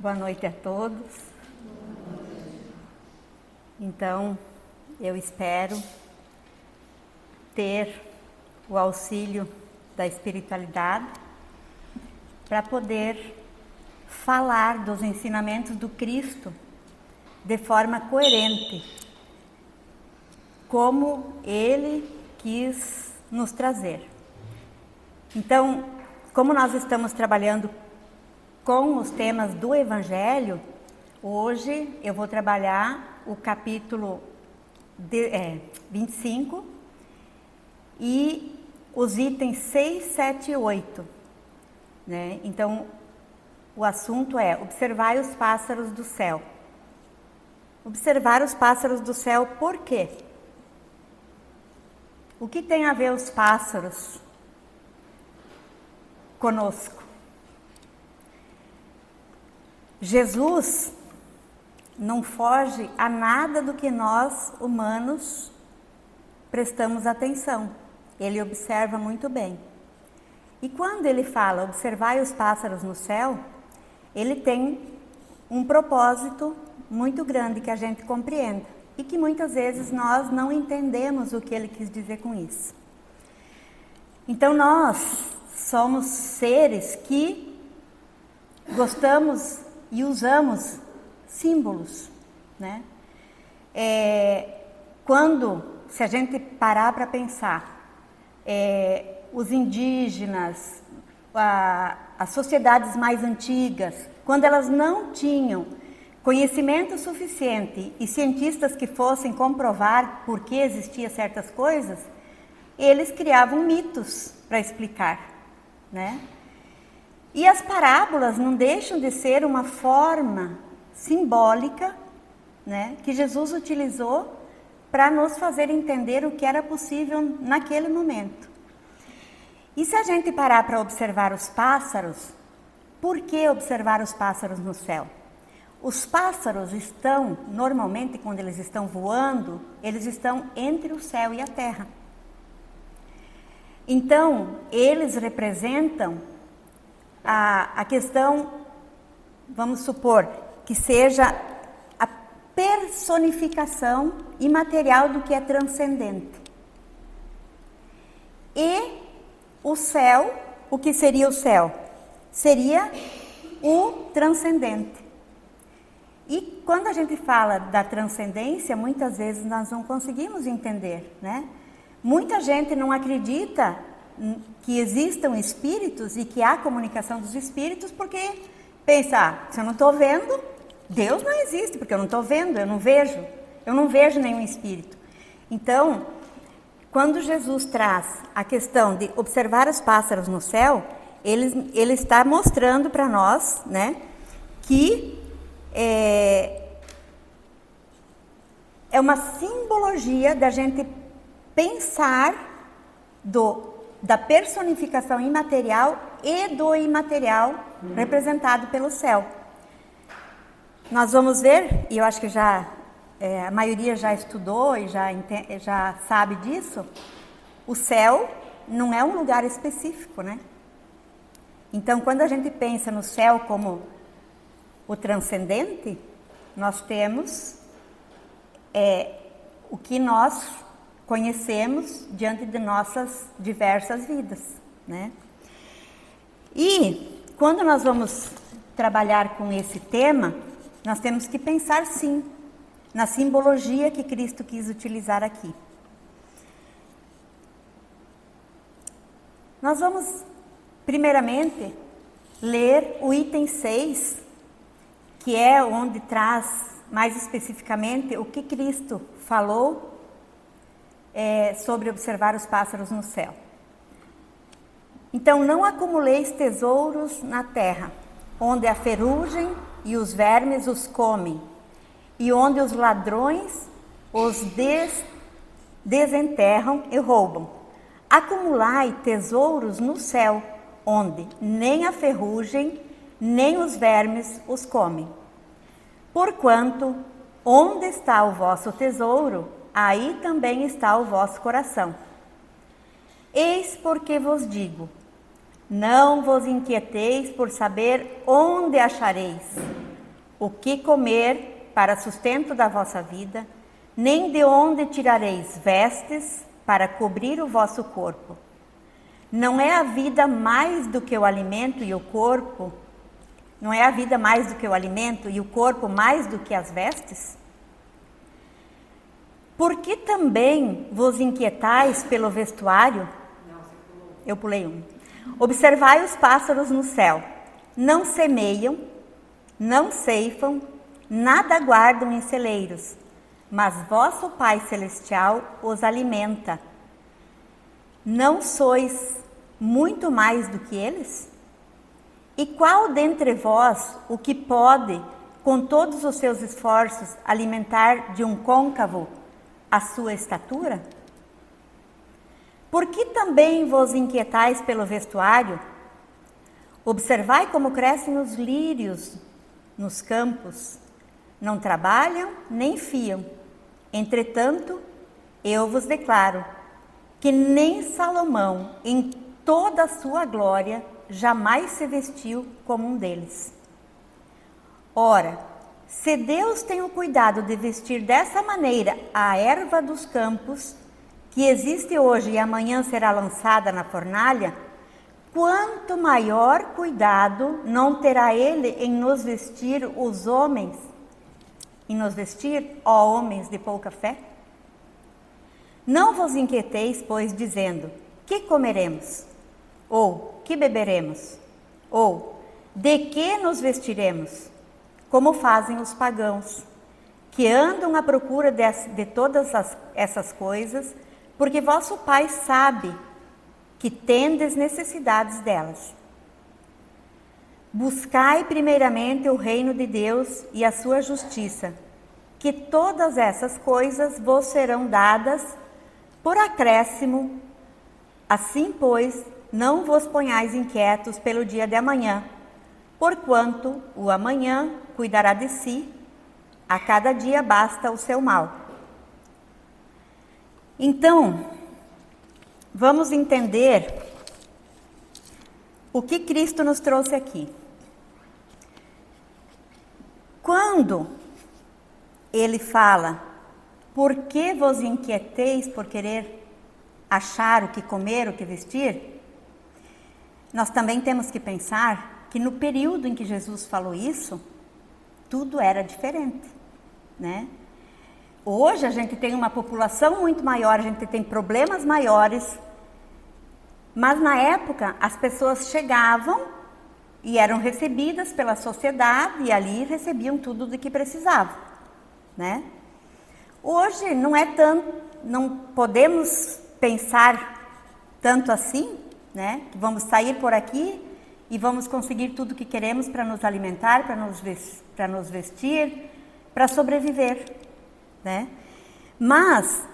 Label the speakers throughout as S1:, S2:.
S1: Boa noite a todos. Então, eu espero ter o auxílio da espiritualidade para poder falar dos ensinamentos do Cristo de forma coerente, como Ele quis nos trazer. Então, como nós estamos trabalhando com os temas do Evangelho, hoje eu vou trabalhar o capítulo 25 e os itens 6, 7 e 8. Né? Então, o assunto é observar os pássaros do céu. Observar os pássaros do céu por quê? O que tem a ver os pássaros conosco? Jesus não foge a nada do que nós, humanos, prestamos atenção. Ele observa muito bem. E quando ele fala observai os pássaros no céu, ele tem um propósito muito grande que a gente compreenda e que muitas vezes nós não entendemos o que ele quis dizer com isso. Então nós somos seres que gostamos e usamos símbolos, né? Se a gente parar para pensar, os indígenas, as sociedades mais antigas, quando elas não tinham conhecimento suficiente e cientistas que fossem comprovar por que existiam certas coisas, eles criavam mitos para explicar, né? E as parábolas não deixam de ser uma forma simbólica, né, que Jesus utilizou para nos fazer entender o que era possível naquele momento. E se a gente parar para observar os pássaros, por que observar os pássaros no céu? Os pássaros estão, normalmente, quando eles estão voando, eles estão entre o céu e a terra. Então, eles representam a questão, vamos supor, que seja a personificação imaterial do que é transcendente. E o céu, o que seria o céu? Seria o transcendente. E quando a gente fala da transcendência, muitas vezes nós não conseguimos entender, né? Muita gente não acredita que existam espíritos e que há comunicação dos espíritos porque pensa, se eu não estou vendo, Deus não existe, porque eu não estou vendo, eu não vejo nenhum espírito. Então, quando Jesus traz a questão de observar os pássaros no céu, ele está mostrando para nós, né, que é uma simbologia da gente pensar da personificação imaterial e do imaterial representado pelo céu. Nós vamos ver, e eu acho que a maioria já estudou e já sabe disso, o céu não é um lugar específico, né? Então, quando a gente pensa no céu como o transcendente, nós temos o que nós conhecemos diante de nossas diversas vidas, né? E quando nós vamos trabalhar com esse tema, nós temos que pensar sim na simbologia que Cristo quis utilizar aqui. Nós vamos primeiramente ler o item 6, que é onde traz mais especificamente o que Cristo falou sobre observar os pássaros no céu. Então, não acumuleis tesouros na terra, onde a ferrugem e os vermes os comem, e onde os ladrões os desenterram e roubam. Acumulai tesouros no céu, onde nem a ferrugem, nem os vermes os comem. Porquanto, onde está o vosso tesouro, aí também está o vosso coração. Eis porque vos digo, não vos inquieteis por saber onde achareis o que comer para sustento da vossa vida, nem de onde tirareis vestes para cobrir o vosso corpo. Não é a vida mais do que o alimento e o corpo? Não é a vida mais do que o alimento e o corpo mais do que as vestes? Por que também vos inquietais pelo vestuário? Eu pulei um. Observai os pássaros no céu. Não semeiam, não ceifam, nada guardam em celeiros, mas vosso Pai Celestial os alimenta. Não sois muito mais do que eles? E qual dentre vós o que pode, com todos os seus esforços, alimentar de um côncavo a sua estatura? Por que também vos inquietais pelo vestuário? Observai como crescem os lírios nos campos. Não trabalham nem fiam. Entretanto, eu vos declaro que nem Salomão, em toda a sua glória, jamais se vestiu como um deles. Ora, se Deus tem o cuidado de vestir dessa maneira a erva dos campos, que existe hoje e amanhã será lançada na fornalha, quanto maior cuidado não terá Ele em nos vestir os homens, ó homens de pouca fé? Não vos inquieteis, pois, dizendo, que comeremos? Ou, que beberemos? Ou, de que nos vestiremos? Como fazem os pagãos, que andam à procura de todas essas coisas, porque vosso Pai sabe que tendes necessidades delas. Buscai primeiramente o reino de Deus e a sua justiça, que todas essas coisas vos serão dadas por acréscimo. Assim, pois, não vos ponhais inquietos pelo dia de amanhã, porquanto o amanhã cuidará de si, a cada dia basta o seu mal. Então, vamos entender o que Cristo nos trouxe aqui. Quando Ele fala, por que vos inquieteis por querer achar o que comer, o que vestir? Nós também temos que pensar que no período em que Jesus falou isso, tudo era diferente, né? Hoje a gente tem uma população muito maior, a gente tem problemas maiores, mas na época as pessoas chegavam e eram recebidas pela sociedade e ali recebiam tudo do que precisavam, né? Hoje não podemos pensar tanto assim, né? Que vamos sair por aqui e vamos conseguir tudo o que queremos para nos alimentar, para nos vestir, para sobreviver, né? Mas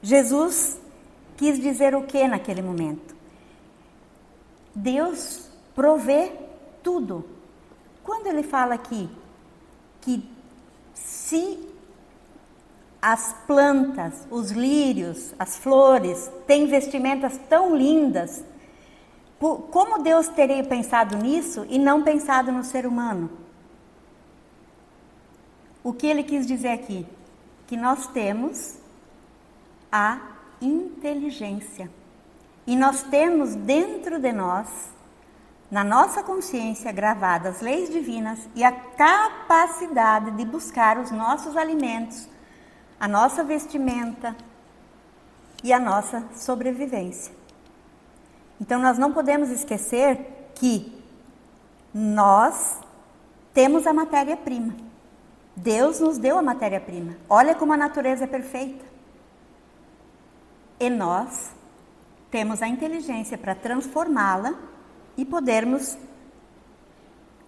S1: Jesus quis dizer o que naquele momento? Deus provê tudo. Quando Ele fala aqui que se as plantas, os lírios, as flores têm vestimentas tão lindas, como Deus teria pensado nisso e não pensado no ser humano? O que Ele quis dizer aqui? Que nós temos a inteligência. E nós temos dentro de nós, na nossa consciência, gravadas as leis divinas e a capacidade de buscar os nossos alimentos, a nossa vestimenta e a nossa sobrevivência. Então nós não podemos esquecer que nós temos a matéria-prima. Deus nos deu a matéria-prima. Olha como a natureza é perfeita. E nós temos a inteligência para transformá-la e podermos,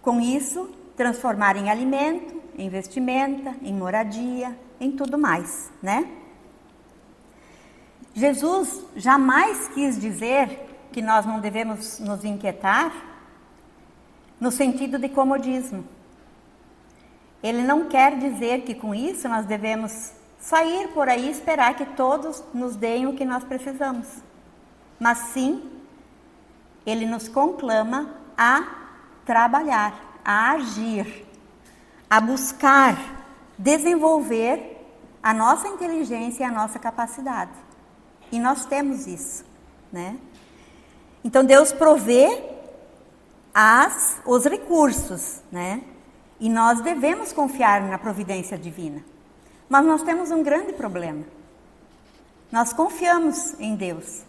S1: com isso, transformar em alimento, em vestimenta, em moradia, em tudo mais, né? Jesus jamais quis dizer que nós não devemos nos inquietar no sentido de comodismo. Ele não quer dizer que com isso nós devemos sair por aí e esperar que todos nos deem o que nós precisamos. Mas sim, Ele nos conclama a trabalhar, a agir, a buscar desenvolver a nossa inteligência e a nossa capacidade. E nós temos isso, né? Então Deus provê os recursos, né? E nós devemos confiar na providência divina. Mas nós temos um grande problema. Nós confiamos em Deus.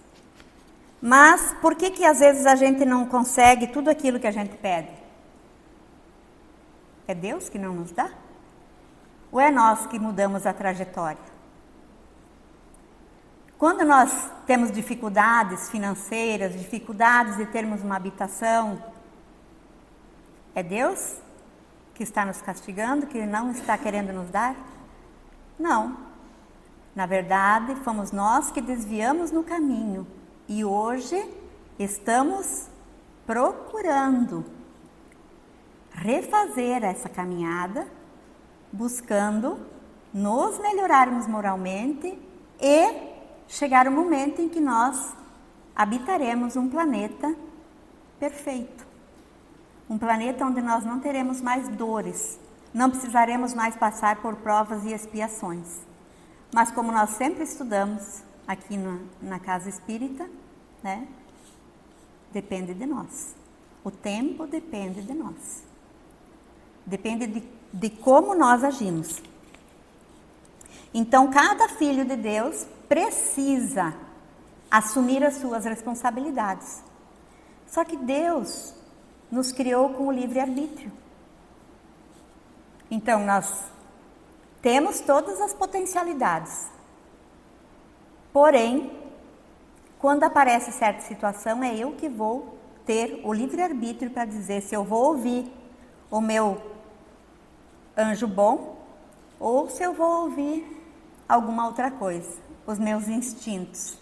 S1: Mas por que às vezes a gente não consegue tudo aquilo que a gente pede? É Deus que não nos dá? Ou é nós que mudamos a trajetória? Quando nós temos dificuldades financeiras, dificuldades de termos uma habitação, é Deus que está nos castigando, que não está querendo nos dar? Não. Na verdade, fomos nós que desviamos no caminho e hoje estamos procurando refazer essa caminhada, buscando nos melhorarmos moralmente e chegar o momento em que nós habitaremos um planeta perfeito. Um planeta onde nós não teremos mais dores, não precisaremos mais passar por provas e expiações. Mas como nós sempre estudamos aqui na Casa Espírita, né, depende de nós. O tempo depende de nós. Depende de como nós agimos. Então, cada filho de Deus precisa assumir as suas responsabilidades. Só que Deus nos criou com o livre-arbítrio. Então, nós temos todas as potencialidades. Porém, quando aparece certa situação, é eu que vou ter o livre-arbítrio para dizer se eu vou ouvir o meu anjo bom ou se eu vou ouvir alguma outra coisa, os meus instintos,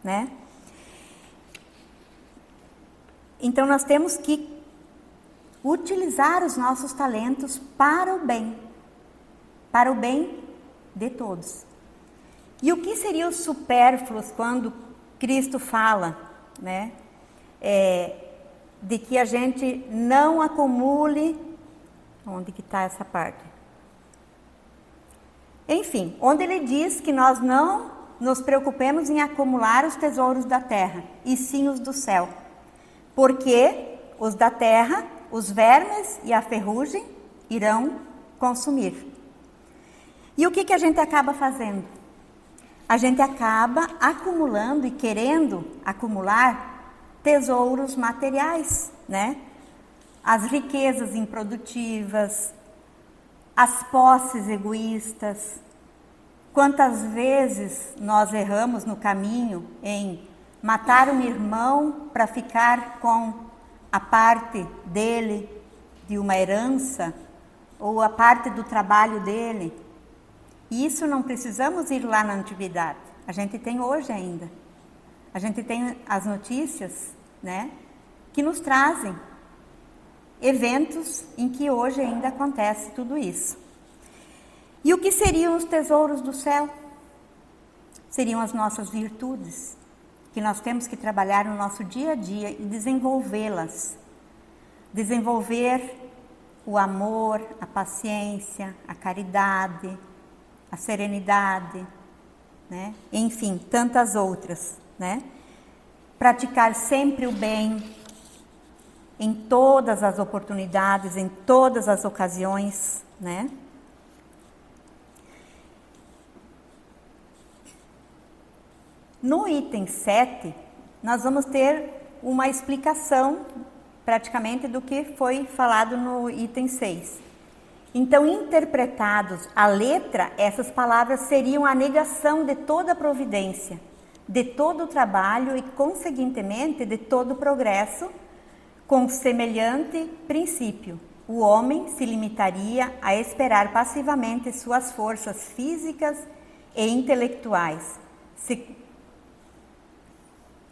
S1: né? Então, nós temos que utilizar os nossos talentos para o bem de todos. E o que seria os supérfluos quando Cristo fala, né, de que a gente não acumule, onde que está essa parte? Enfim, onde ele diz que nós não nos preocupemos em acumular os tesouros da terra, e sim os do céu, porque os da terra, os vermes e a ferrugem irão consumir. E o que a gente acaba fazendo? A gente acaba acumulando e querendo acumular tesouros materiais, né? As riquezas improdutivas, as posses egoístas. Quantas vezes nós erramos no caminho em matar um irmão para ficar com a parte dele de uma herança ou a parte do trabalho dele. E isso não precisamos ir lá na antiguidade. A gente tem hoje ainda. A gente tem as notícias, né, que nos trazem eventos em que hoje ainda acontece tudo isso. E o que seriam os tesouros do céu? Seriam as nossas virtudes, que nós temos que trabalhar no nosso dia a dia e desenvolvê-las. Desenvolver o amor, a paciência, a caridade, a serenidade, né? Enfim, tantas outras, né? Praticar sempre o bem em todas as oportunidades, em todas as ocasiões, né? No item 7, nós vamos ter uma explicação praticamente do que foi falado no item 6. Então, interpretados à letra, essas palavras seriam a negação de toda a providência, de todo o trabalho e, conseguintemente, de todo o progresso, com semelhante princípio. O homem se limitaria a esperar passivamente suas forças físicas e intelectuais.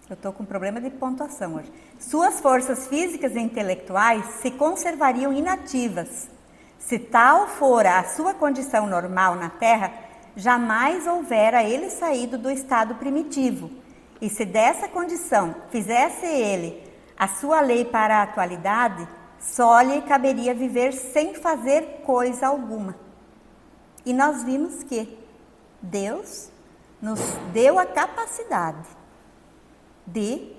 S1: Eu estou com problema de pontuação hoje. Suas forças físicas e intelectuais se conservariam inativas. Se tal fora a sua condição normal na Terra, jamais houvera ele saído do estado primitivo. E se dessa condição fizesse ele a sua lei para a atualidade, só lhe caberia viver sem fazer coisa alguma. E nós vimos que Deus nos deu a capacidade de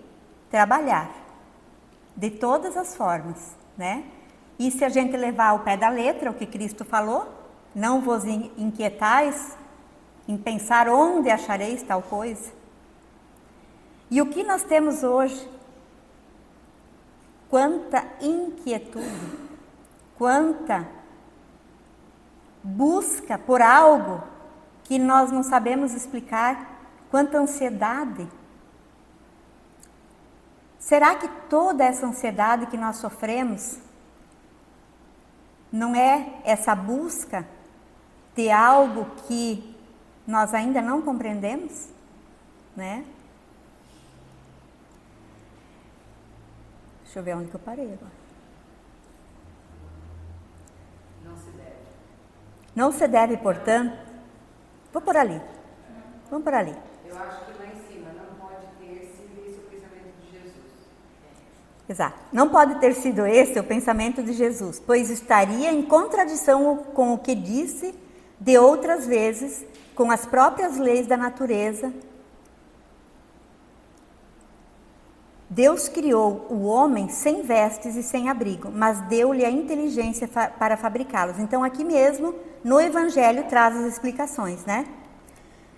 S1: trabalhar de todas as formas, né? E se a gente levar ao pé da letra o que Cristo falou, não vos inquietais em pensar onde achareis tal coisa. E o que nós temos hoje? Quanta inquietude, quanta busca por algo que nós não sabemos explicar, quanta ansiedade. Será que toda essa ansiedade que nós sofremos não é essa busca de algo que nós ainda não compreendemos, né? Deixa eu ver onde que eu parei agora. Não se deve, portanto... Vou por ali. Vamos por ali.
S2: Eu acho que lá em cima não pode ter sido esse o pensamento de Jesus.
S1: Exato. Não pode ter sido esse o pensamento de Jesus, pois estaria em contradição com o que disse de outras vezes, com as próprias leis da natureza. Deus criou o homem sem vestes e sem abrigo, mas deu-lhe a inteligência para fabricá-los. Então, aqui mesmo, no Evangelho, traz as explicações, né?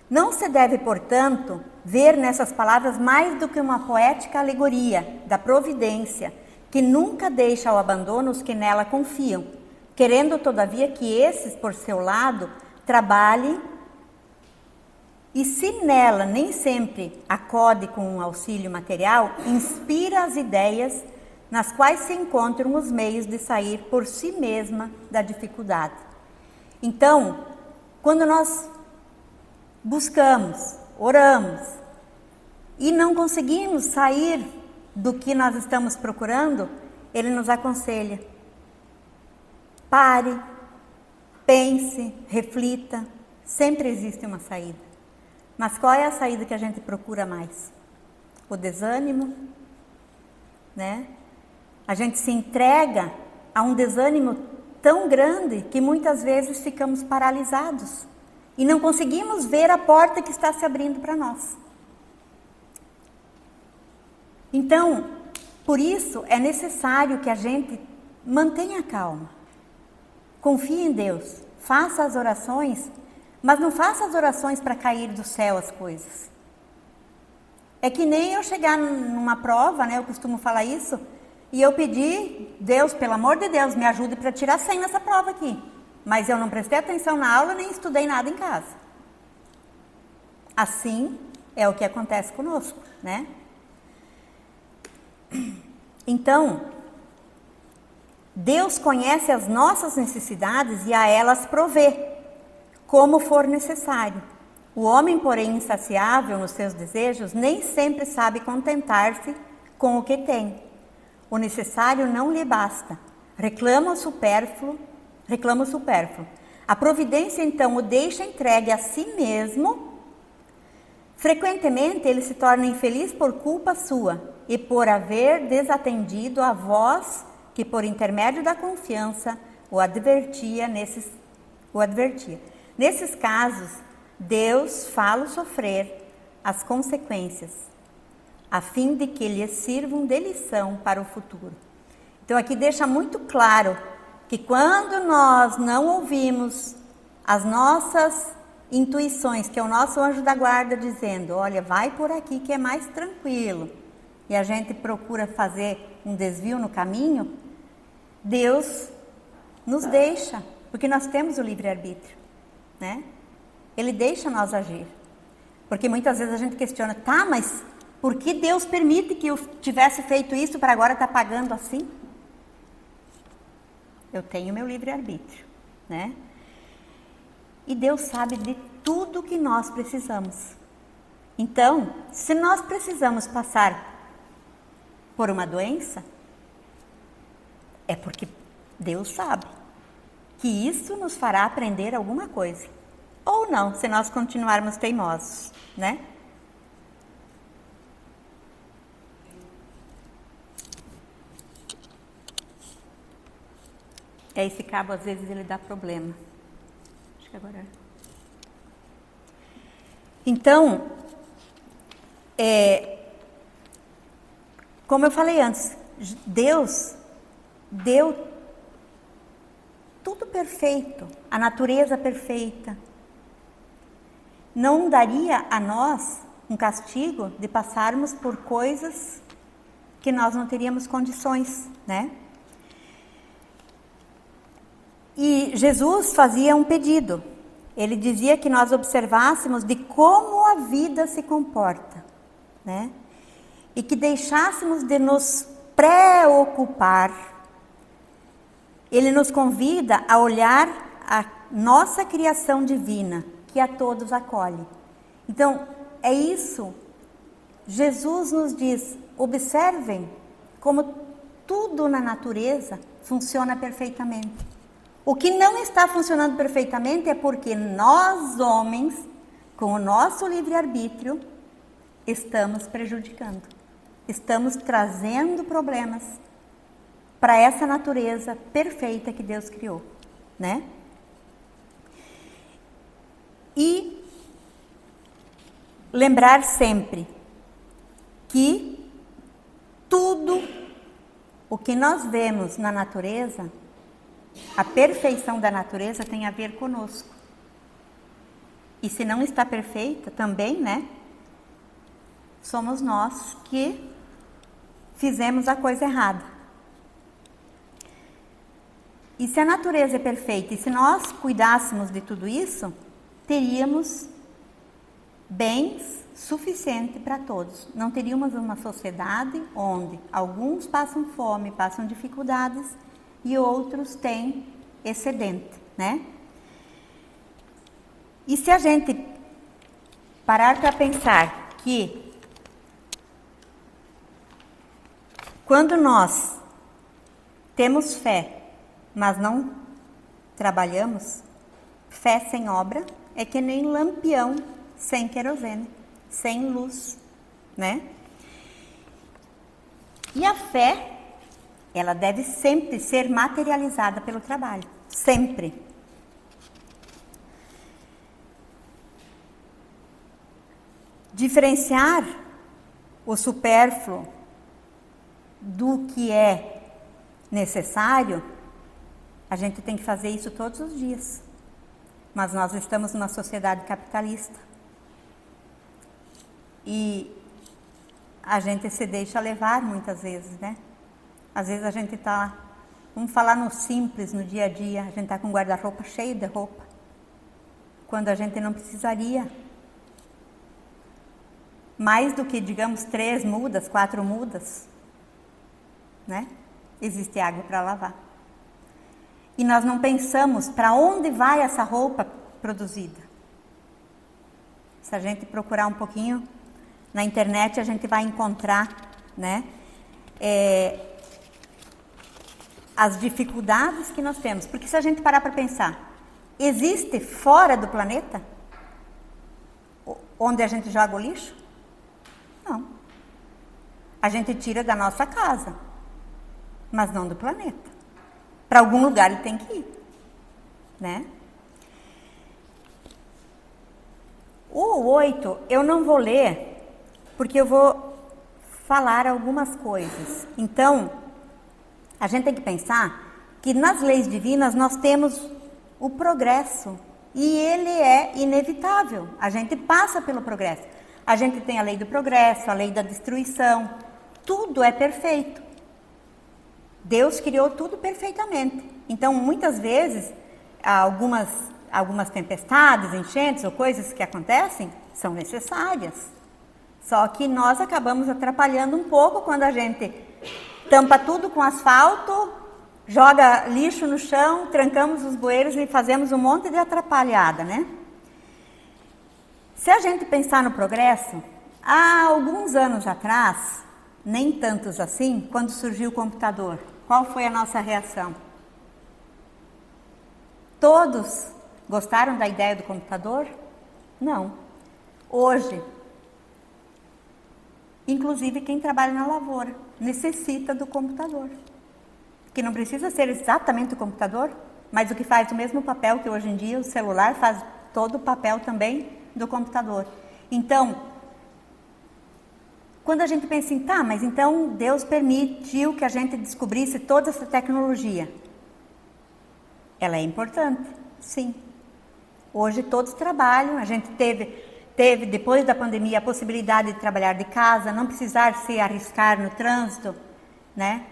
S1: Não se deve, portanto, ver nessas palavras mais do que uma poética alegoria da providência, que nunca deixa ao abandono os que nela confiam, querendo, todavia, que esses, por seu lado, trabalhem. E se nela nem sempre acode com um auxílio material, inspira as ideias nas quais se encontram os meios de sair por si mesma da dificuldade. Então, quando nós buscamos, oramos e não conseguimos sair do que nós estamos procurando, ele nos aconselha: pare, pense, reflita, sempre existe uma saída. Mas qual é a saída que a gente procura mais? O desânimo, né? A gente se entrega a um desânimo tão grande que muitas vezes ficamos paralisados e não conseguimos ver a porta que está se abrindo para nós. Então, por isso é necessário que a gente mantenha calma, confie em Deus, faça as orações, mas não faça as orações para cair do céu as coisas. É que nem eu chegar numa prova, né? Eu costumo falar isso, e eu pedir: Deus, pelo amor de Deus, me ajude para tirar 100 nessa prova aqui. Mas eu não prestei atenção na aula, nem estudei nada em casa. Assim é o que acontece conosco, né? Então, Deus conhece as nossas necessidades e a elas provê, como for necessário. O homem, porém, insaciável nos seus desejos, nem sempre sabe contentar-se com o que tem. O necessário não lhe basta. Reclama o supérfluo. A providência, então, o deixa entregue a si mesmo. Frequentemente, ele se torna infeliz por culpa sua e por haver desatendido a voz que, por intermédio da confiança, o advertia. Nesses casos, Deus fala sofrer as consequências, a fim de que lhes sirvam de lição para o futuro. Então aqui deixa muito claro que quando nós não ouvimos as nossas intuições, que é o nosso anjo da guarda dizendo: olha, vai por aqui que é mais tranquilo, e a gente procura fazer um desvio no caminho, Deus nos deixa, porque nós temos o livre-arbítrio, né? Ele deixa nós agir. Porque muitas vezes a gente questiona: tá, mas por que Deus permite que eu tivesse feito isso para agora estar pagando assim? Eu tenho meu livre-arbítrio, né? E Deus sabe de tudo que nós precisamos. Então, se nós precisamos passar por uma doença, é porque Deus sabe que isso nos fará aprender alguma coisa. Ou não, se nós continuarmos teimosos, né? Esse cabo, às vezes, ele dá problema. Acho que agora... Então, como eu falei antes, Deus deu tudo perfeito, a natureza perfeita. Não daria a nós um castigo de passarmos por coisas que nós não teríamos condições, né? E Jesus fazia um pedido. Ele dizia que nós observássemos de como a vida se comporta, né? E que deixássemos de nos preocupar. Ele nos convida a olhar a nossa criação divina, que a todos acolhe. Então, é isso. Jesus nos diz, observem como tudo na natureza funciona perfeitamente. O que não está funcionando perfeitamente é porque nós, homens, com o nosso livre-arbítrio, estamos prejudicando. Estamos trazendo problemas para essa natureza perfeita que Deus criou, né? E lembrar sempre que tudo o que nós vemos na natureza, a perfeição da natureza tem a ver conosco. E se não está perfeita também, né? Somos nós que fizemos a coisa errada. E se a natureza é perfeita e se nós cuidássemos de tudo isso, teríamos bens suficientes para todos. Não teríamos uma sociedade onde alguns passam fome, passam dificuldades e outros têm excedente, né? E se a gente parar para pensar que quando nós temos fé, mas não trabalhamos, fé sem obra é que nem lampião sem querosene, sem luz, né? E a fé, ela deve sempre ser materializada pelo trabalho, sempre. Diferenciar o supérfluo do que é necessário, a gente tem que fazer isso todos os dias. Mas nós estamos numa sociedade capitalista. E a gente se deixa levar muitas vezes, né? Às vezes a gente está, vamos falar no simples, no dia a dia, a gente está com o guarda-roupa cheio de roupa, quando a gente não precisaria. Mais do que, digamos, 3 mudas, 4 mudas, né? Existe água para lavar. E nós não pensamos para onde vai essa roupa produzida. Se a gente procurar um pouquinho na internet, a gente vai encontrar, né? As dificuldades que nós temos. Porque se a gente parar para pensar, existe fora do planeta onde a gente joga o lixo? Não. A gente tira da nossa casa, mas não do planeta. Para algum lugar ele tem que ir, né? O 8 eu não vou ler, porque eu vou falar algumas coisas. Então, a gente tem que pensar que nas leis divinas nós temos o progresso. E ele é inevitável. A gente passa pelo progresso. A gente tem a lei do progresso, a lei da destruição. Tudo é perfeito. Deus criou tudo perfeitamente. Então, muitas vezes, algumas tempestades, enchentes ou coisas que acontecem são necessárias. Só que nós acabamos atrapalhando um pouco quando a gente tampa tudo com asfalto, joga lixo no chão, trancamos os bueiros e fazemos um monte de atrapalhada, né? Se a gente pensar no progresso, há alguns anos atrás, nem tantos assim, quando surgiu o computador, qual foi a nossa reação? Todos gostaram da ideia do computador? Não. Hoje, inclusive quem trabalha na lavoura, necessita do computador. que não precisa ser exatamente o computador, mas o que faz o mesmo papel que hoje em dia o celular faz todo o papel também do computador. Então, quando a gente pensa assim, tá, mas então Deus permitiu que a gente descobrisse toda essa tecnologia. Ela é importante, sim. Hoje todos trabalham, a gente teve depois da pandemia a possibilidade de trabalhar de casa, não precisar se arriscar no trânsito, né?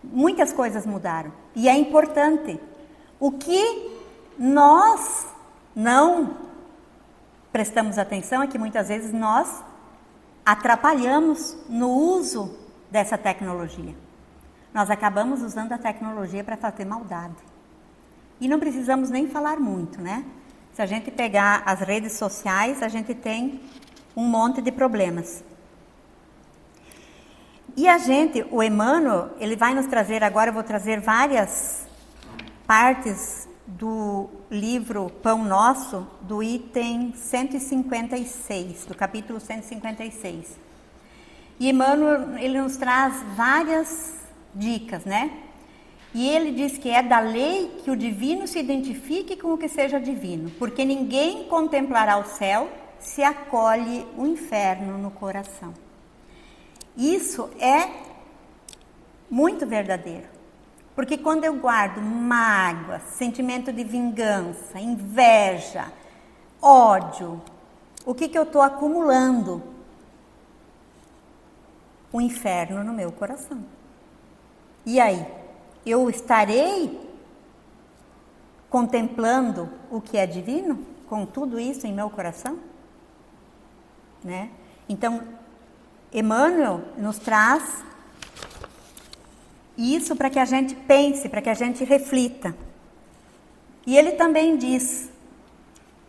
S1: Muitas coisas mudaram e é importante. O que nós não prestamos atenção é que muitas vezes nós atrapalhamos no uso dessa tecnologia. Nós acabamos usando a tecnologia para fazer maldade. E não precisamos nem falar muito, né? Se a gente pegar as redes sociais, a gente tem um monte de problemas. E o Emmanuel, ele vai nos trazer agora, eu vou trazer várias partes do livro Pão Nosso, do item 156, do capítulo 156. E Emmanuel, ele nos traz várias dicas, né? E ele diz que é da lei que o divino se identifique com o que seja divino, porque ninguém contemplará o céu se acolhe o inferno no coração. Isso é muito verdadeiro, porque quando eu guardo mágoa, sentimento de vingança, inveja, ódio, o que eu estou acumulando? O inferno no meu coração. E aí? Eu estarei contemplando o que é divino com tudo isso em meu coração? Né? Então, Emmanuel nos traz isso para que a gente pense, para que a gente reflita. E ele também diz,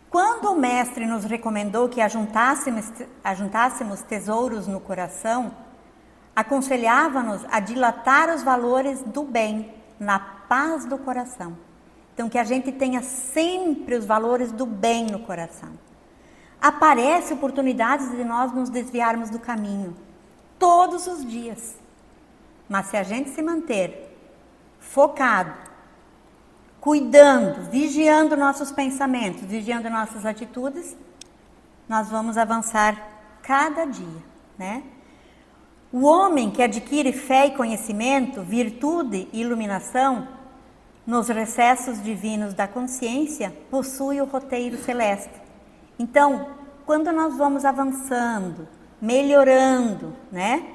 S1: quando o mestre nos recomendou que ajuntássemos tesouros no coração, aconselhava-nos a dilatar os valores do bem, na paz do coração. Então, que a gente tenha sempre os valores do bem no coração. Aparecem oportunidades de nós nos desviarmos do caminho, todos os dias. Mas se a gente se manter focado, cuidando, vigiando nossos pensamentos, vigiando nossas atitudes, nós vamos avançar cada dia, né? O homem que adquire fé e conhecimento, virtude e iluminação, nos recessos divinos da consciência, possui o roteiro celeste. Então, quando nós vamos avançando, melhorando, né?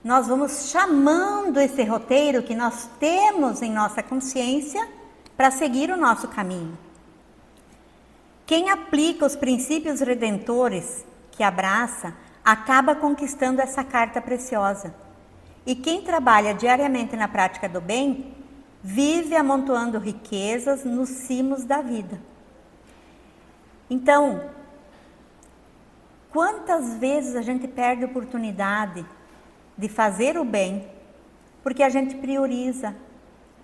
S1: Nós vamos chamando esse roteiro que nós temos em nossa consciência para seguir o nosso caminho. Quem aplica os princípios redentores que abraça, acaba conquistando essa carta preciosa. E quem trabalha diariamente na prática do bem, vive amontoando riquezas nos cimos da vida. Então, quantas vezes a gente perde a oportunidade de fazer o bem, porque a gente prioriza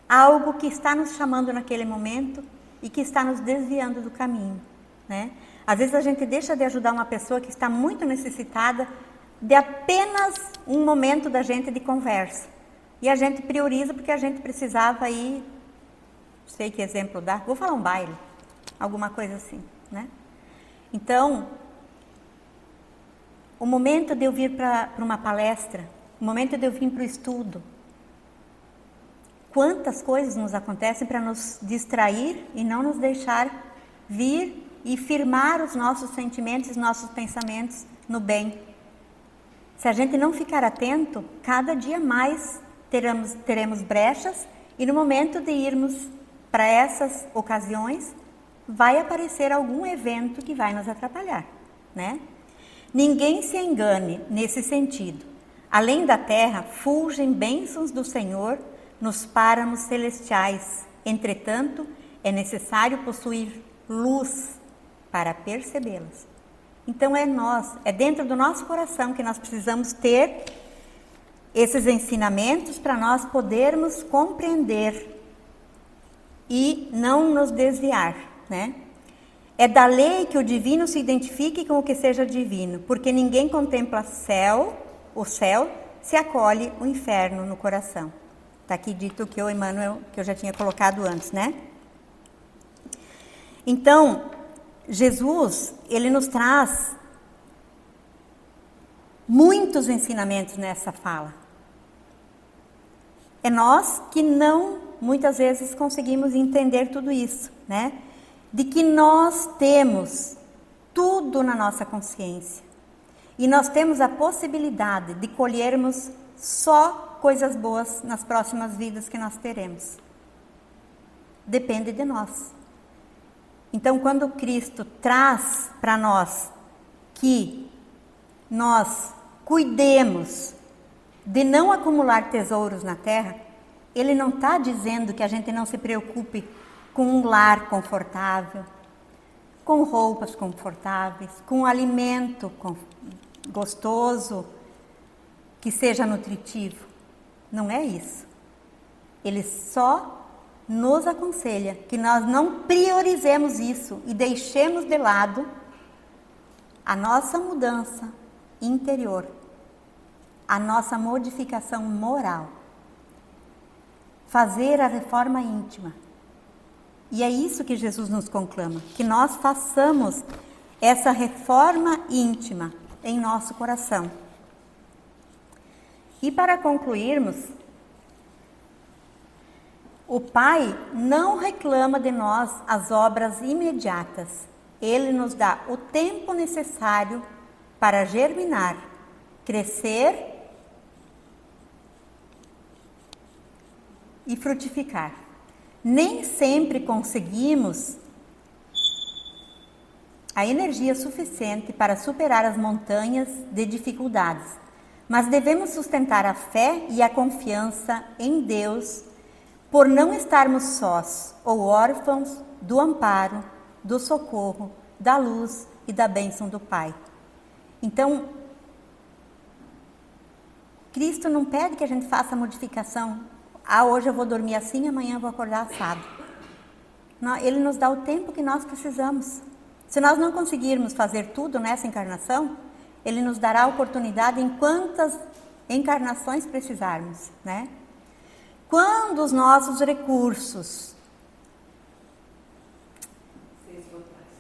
S1: algo que está nos chamando naquele momento e que está nos desviando do caminho, né? Às vezes a gente deixa de ajudar uma pessoa que está muito necessitada de apenas um momento da gente de conversa. E a gente prioriza porque a gente precisava ir, não sei que exemplo dar, vou falar um baile, alguma coisa assim, né? Então, o momento de eu vir para uma palestra, o momento de eu vir para o estudo, quantas coisas nos acontecem para nos distrair e não nos deixar vir e firmar os nossos sentimentos, os nossos pensamentos no bem. Se a gente não ficar atento, cada dia mais teremos brechas e no momento de irmos para essas ocasiões, vai aparecer algum evento que vai nos atrapalhar, né? Ninguém se engane nesse sentido. Além da terra, fulgem bênçãos do Senhor nos páramos celestiais. Entretanto, é necessário possuir luz para percebê-las. Então é dentro do nosso coração que nós precisamos ter esses ensinamentos para nós podermos compreender e não nos desviar, né? É da lei que o divino se identifique com o que seja divino, porque ninguém contempla o céu, se acolhe o inferno no coração. Está aqui dito que o Emmanuel, que eu já tinha colocado antes, né? Então, Jesus, ele nos traz muitos ensinamentos nessa fala. É nós que não, muitas vezes, conseguimos entender tudo isso, né? De que nós temos tudo na nossa consciência. E nós temos a possibilidade de colhermos só coisas boas nas próximas vidas que nós teremos. Depende de nós. Então, quando Cristo traz para nós que nós cuidemos de não acumular tesouros na terra, Ele não está dizendo que a gente não se preocupe com um lar confortável, com roupas confortáveis, com alimento gostoso, que seja nutritivo. Não é isso. Ele só nos aconselha que nós não priorizemos isso e deixemos de lado a nossa mudança interior, a nossa modificação moral, fazer a reforma íntima. E é isso que Jesus nos conclama, que nós façamos essa reforma íntima em nosso coração. E para concluirmos, o Pai não reclama de nós as obras imediatas. Ele nos dá o tempo necessário para germinar, crescer e frutificar. Nem sempre conseguimos a energia suficiente para superar as montanhas de dificuldades, mas devemos sustentar a fé e a confiança em Deus por não estarmos sós ou órfãos do amparo, do socorro, da luz e da bênção do Pai. Então, Cristo não pede que a gente faça modificação. Hoje eu vou dormir assim, amanhã eu vou acordar assado. Não, Ele nos dá o tempo que nós precisamos. Se nós não conseguirmos fazer tudo nessa encarnação, Ele nos dará a oportunidade em quantas encarnações precisarmos, né? Quando os nossos recursos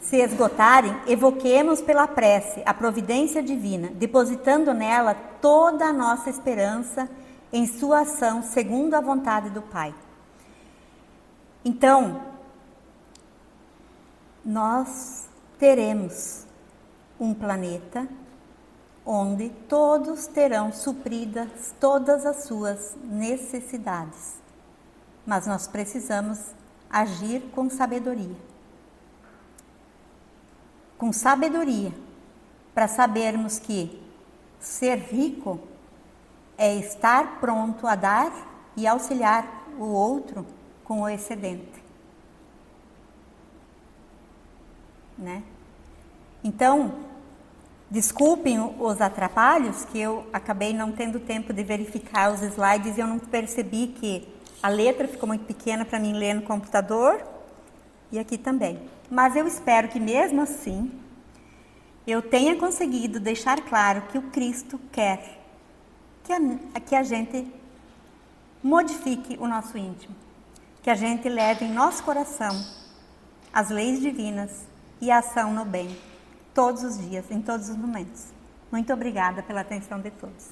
S1: se esgotarem, evoquemos pela prece a providência divina, depositando nela toda a nossa esperança em sua ação segundo a vontade do Pai. Então, nós teremos um planeta onde todos terão supridas todas as suas necessidades. Mas nós precisamos agir com sabedoria. Com sabedoria, para sabermos que ser rico é estar pronto a dar e auxiliar o outro com o excedente, né? Então, desculpem os atrapalhos, que eu acabei não tendo tempo de verificar os slides e eu não percebi que a letra ficou muito pequena para mim ler no computador e aqui também. Mas eu espero que mesmo assim eu tenha conseguido deixar claro que o Cristo quer que a gente modifique o nosso íntimo, que a gente leve em nosso coração as leis divinas e a ação no bem, todos os dias, em todos os momentos. Muito obrigada pela atenção de todos.